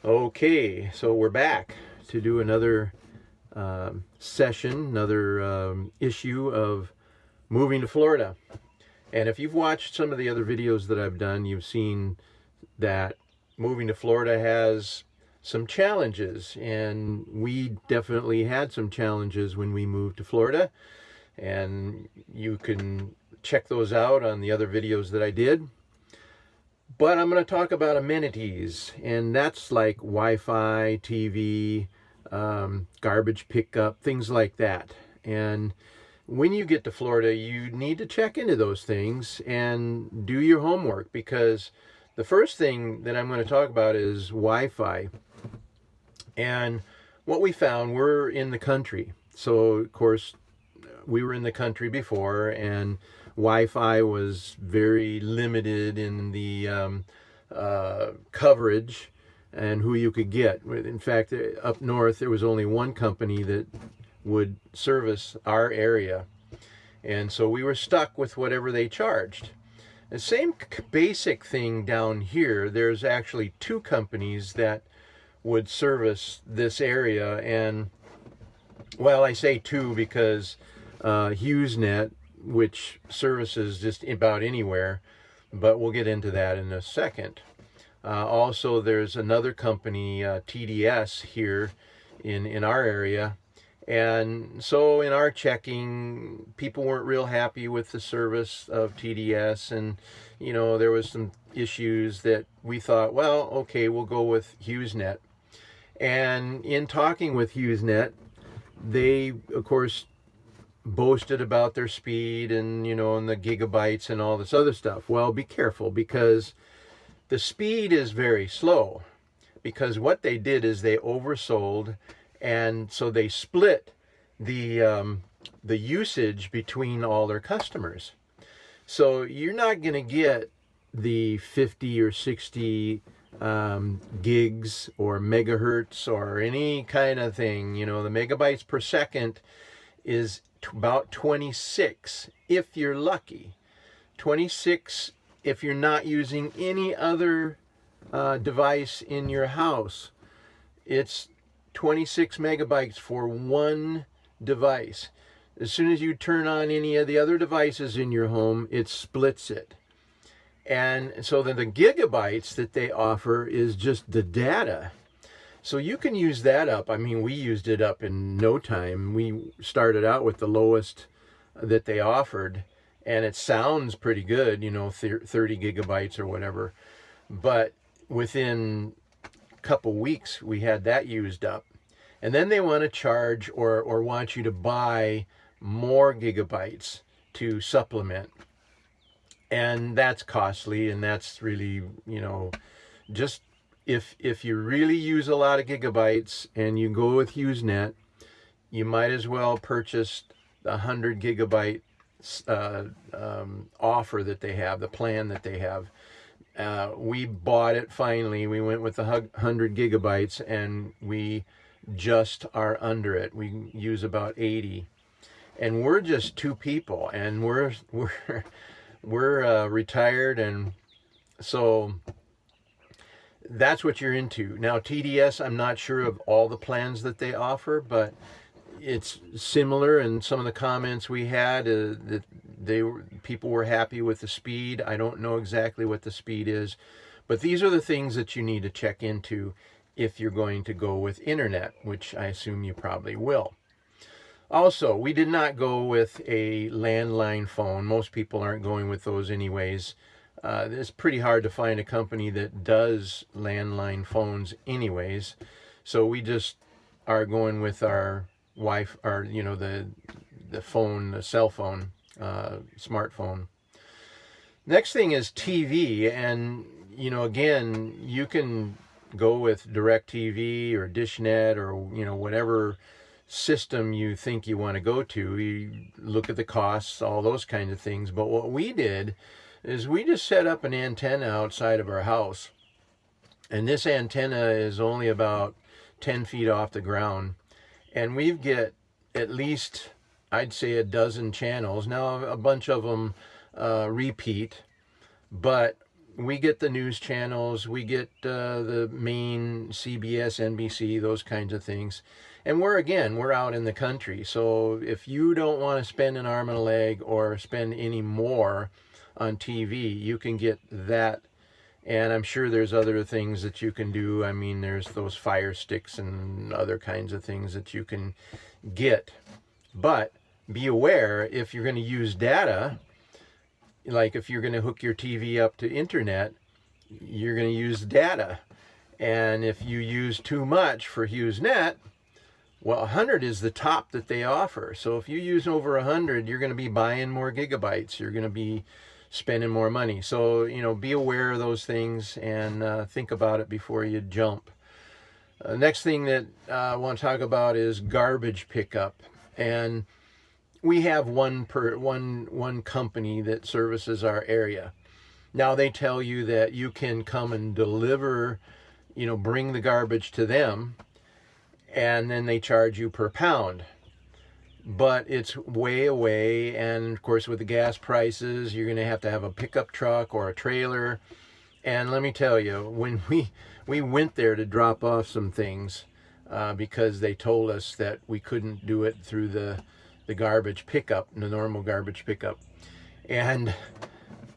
Okay, so we're back to do another session, another issue of moving to Florida. And if you've watched some of the other videos that I've done, you've seen that moving to Florida has some challenges. And we definitely had some challenges when we moved to Florida. And you can check those out on the other videos that I did. But I'm going to talk about amenities, and that's like Wi-Fi, TV, garbage pickup, things like that. And when you get to Florida, you need to check into those things and do your homework, because the first thing that I'm going to talk about is Wi-Fi. And what we found, we're in the country. So, of course, we were in the country before, and Wi-Fi was very limited in the coverage and who you could get. In fact, up north, there was only one company that would service our area. And so we were stuck with whatever they charged. The same basic thing down here, there's actually two companies that would service this area. And, well, I say two because HughesNet, which services just about anywhere, but we'll get into that in a second. Also, there's another company, TDS, here in our area. And so in our checking, people weren't real happy with the service of TDS. And, you know, there was some issues that we thought, well, okay, we'll go with HughesNet. And in talking with HughesNet, they, of course, boasted about their speed and, you know, and the gigabytes and all this other stuff. Well, be careful, because the speed is very slow, because what they did is they oversold, and so they split the usage between all their customers. So you're not going to get the 50 or 60 gigs or megahertz or any kind of thing. You know, the megabytes per second is about 26 if you're lucky. 26 if you're not using any other device in your house. It's 26 megabytes for one device. As soon as you turn on any of the other devices in your home, it splits it. And so then the gigabytes that they offer is just the data. So you can use that up. I mean, we used it up in no time. We started out with the lowest that they offered, and it sounds pretty good, you know, 30 gigabytes or whatever. But within a couple weeks, we had that used up. And then they want to charge or want you to buy more gigabytes to supplement. And that's costly, and that's really, you know, just if you really use a lot of gigabytes and you go with HughesNet, you might as well purchase the 100 gigabyte offer that they have, the plan that they have. We bought it finally. We went with the 100 gigabytes, and we just are under it. We use about 80, and we're just two people, and we're retired, and so that's what you're into. Now, TDS, I'm not sure of all the plans that they offer, but it's similar. And some of the comments we had, that people were happy with the speed. I don't know exactly what the speed is, but these are the things that you need to check into if you're going to go with internet, which I assume you probably will. Also, we did not go with a landline phone. Most people aren't going with those anyways. It's pretty hard to find a company that does landline phones anyways. So we just are going with our wife, or, you know, the phone, the cell phone, smartphone. Next thing is TV. And, you know, again, you can go with DirecTV or DishNet or, you know, whatever system you think you want to go to. You look at the costs, all those kinds of things. But what we did is we just set up an antenna outside of our house. And this antenna is only about 10 feet off the ground. And we get at least, I'd say, a dozen channels. Now, a bunch of them repeat, but we get the news channels, we get the main CBS, NBC, those kinds of things. And we're out in the country. So if you don't want to spend an arm and a leg or spend any more on TV, you can get that. And I'm sure there's other things that you can do. I mean, there's those Fire Sticks and other kinds of things that you can get. But be aware, if you're going to use data, like if you're going to hook your TV up to internet, you're going to use data. And if you use too much for HughesNet, well, 100 is the top that they offer. So if you use over 100, you're going to be buying more gigabytes. You're going to be spending more money. So, be aware of those things and think about it before you jump. Next thing that I want to talk about is garbage pickup. And we have one company that services our area. Now they tell you that you can come and deliver, bring the garbage to them, and then they charge you per pound. But it's way away, and of course with the gas prices, you're going to have a pickup truck or a trailer. And let me tell you, when we went there to drop off some things, because they told us that we couldn't do it through the garbage pickup, the normal garbage pickup. And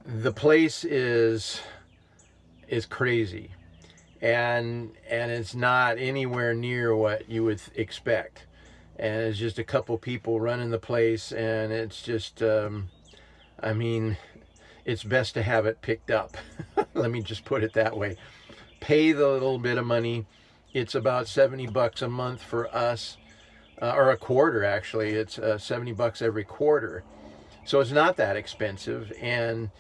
the place is crazy. And it's not anywhere near what you would expect. And it's just a couple people running the place, and it's just, it's best to have it picked up. Let me just put it that way. Pay the little bit of money. It's about $70 a month for us, or a quarter actually. It's $70 every quarter. So it's not that expensive, and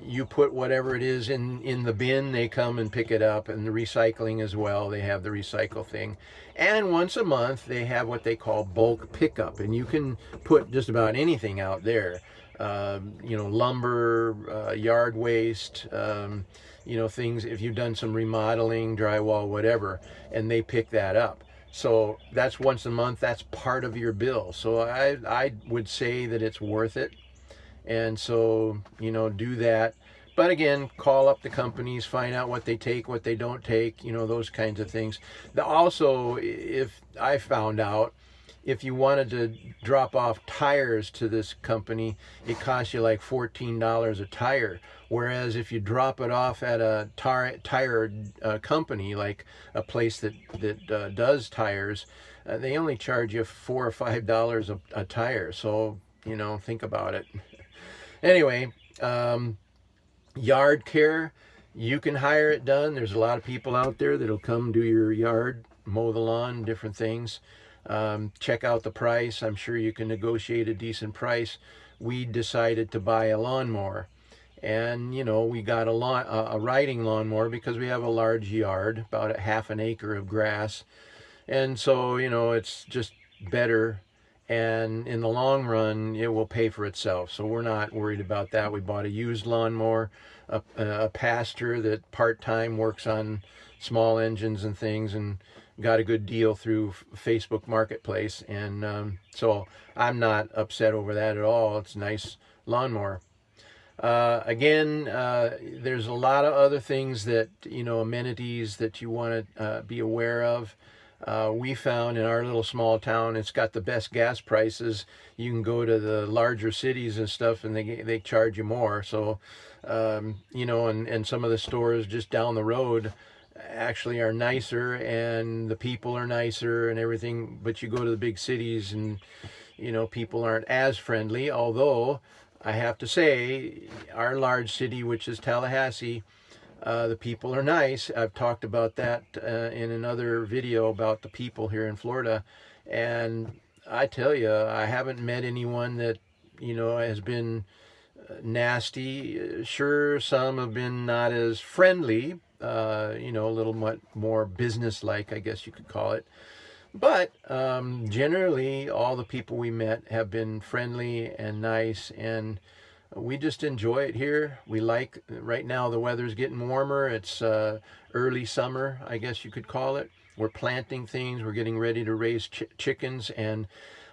you put whatever it is in the bin, they come and pick it up, and the recycling as well. They have the recycle thing. And once a month, they have what they call bulk pickup, and you can put just about anything out there. Lumber, yard waste, things, if you've done some remodeling, drywall, whatever, and they pick that up. So that's once a month, that's part of your bill. So I would say that it's worth it. And so, do that. But again, call up the companies, find out what they take, what they don't take, those kinds of things. Also, if I found out, if you wanted to drop off tires to this company, it costs you like $14 a tire. Whereas if you drop it off at a tire company, like a place that does tires, they only charge you $4 or $5 a tire. So, think about it. Anyway, yard care, you can hire it done. There's a lot of people out there that'll come do your yard, mow the lawn, different things. Check out the price. I'm sure you can negotiate a decent price. We decided to buy a lawnmower, and we got a riding lawnmower because we have a large yard, about a half an acre of grass, and so it's just better. And in the long run, it will pay for itself. So we're not worried about that. We bought a used lawnmower, a pastor that part-time works on small engines and things, and got a good deal through Facebook Marketplace. And so I'm not upset over that at all. It's a nice lawnmower. Again, there's a lot of other things that, amenities that you want to be aware of. We found in our little small town, it's got the best gas prices. You can go to the larger cities and stuff, and they charge you more. So, and some of the stores just down the road actually are nicer, and the people are nicer and everything. But you go to the big cities, and people aren't as friendly. Although I have to say, our large city, which is Tallahassee, the people are nice. I've talked about that in another video about the people here in Florida. And I tell you, I haven't met anyone that, has been nasty. Sure, some have been not as friendly, a little more business-like, I guess you could call it. But generally, all the people we met have been friendly and nice, and we just enjoy it here. We like, right now the weather's getting warmer. It's early summer, I guess you could call it. We're planting things. We're getting ready to raise chickens, and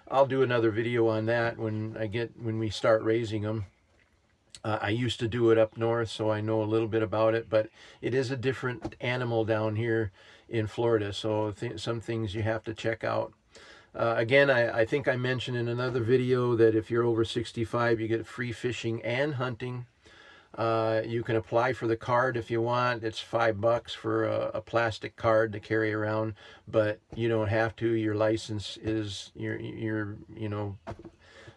I'll do another video on that when we start raising them. I used to do it up north, so I know a little bit about it, but it is a different animal down here in Florida, so some things you have to check out. Again, I think I mentioned in another video that if you're over 65, you get free fishing and hunting. You can apply for the card if you want. It's $5 for a plastic card to carry around, but you don't have to. Your license is your you know,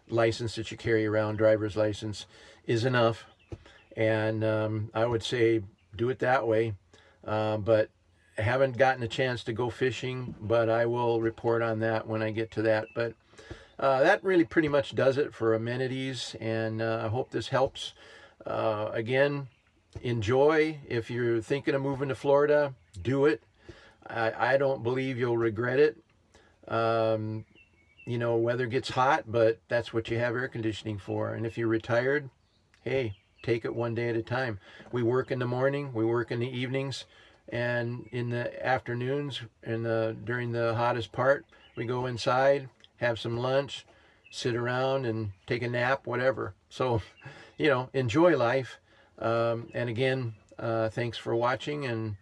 license that you carry around, driver's license, is enough. And I would say do it that way. But I haven't gotten a chance to go fishing, but I will report on that when I get to that. But that really pretty much does it for amenities, and I hope this helps. Again, enjoy. If you're thinking of moving to Florida, do it. I don't believe you'll regret it. You know, weather gets hot, but that's what you have air conditioning for. And if you're retired, hey, take it one day at a time. We work in the morning, we work in the evenings, and in the afternoons, during the hottest part, we go inside, have some lunch, sit around and take a nap, whatever. So, you know, enjoy life. And again, thanks for watching, and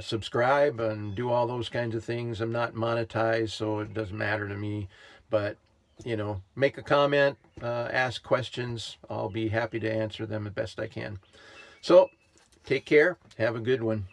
subscribe and do all those kinds of things. I'm not monetized, so it doesn't matter to me. But, you know, make a comment, ask questions. I'll be happy to answer them the best I can. So, take care. Have a good one.